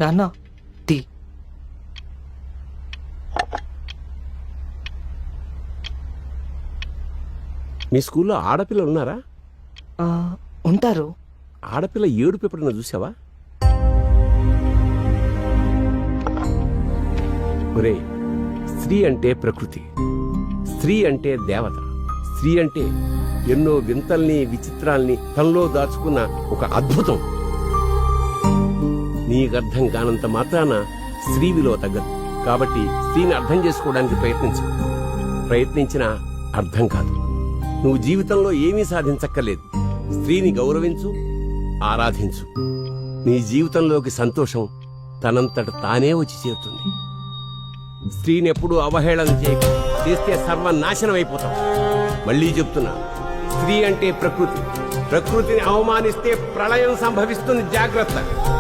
నాన్న టీ. మీ స్కూల్లో ఆడపిల్లలు ఉన్నారా? ఆ, ఉంటారు. ఆడపిల్ల ఏడుపు ఎప్పుడన్నా చూసావా? ఒరే, స్త్రీ అంటే ప్రకృతి, స్త్రీ అంటే దేవత, స్త్రీ అంటే ఎన్నో వింతల్ని విచిత్రాల్ని తనలో దాచుకున్న ఒక అద్భుతం. నీకర్థం కానంత మాత్రాన స్త్రీ విలువ తగ్గదు. కాబట్టి స్త్రీని అర్థం చేసుకోవడానికి ప్రయత్నించు. ప్రయత్నించినా అర్థం కాదు. నువ్వు జీవితంలో ఏమీ సాధించక్కర్లేదు. స్త్రీని గౌరవించు, ఆరాధించు. నీ జీవితంలోకి సంతోషం తనంతట తానే వచ్చి చేరుతుంది. స్త్రీని ఎప్పుడూ అవహేళన చేయకు. చేస్తే సర్వనాశనం అయిపోతాం. మళ్ళీ చెప్తున్నా, స్త్రీ అంటే ప్రకృతి. ప్రకృతిని అవమానిస్తే ప్రళయం సంభవిస్తుంది. జాగ్రత్త.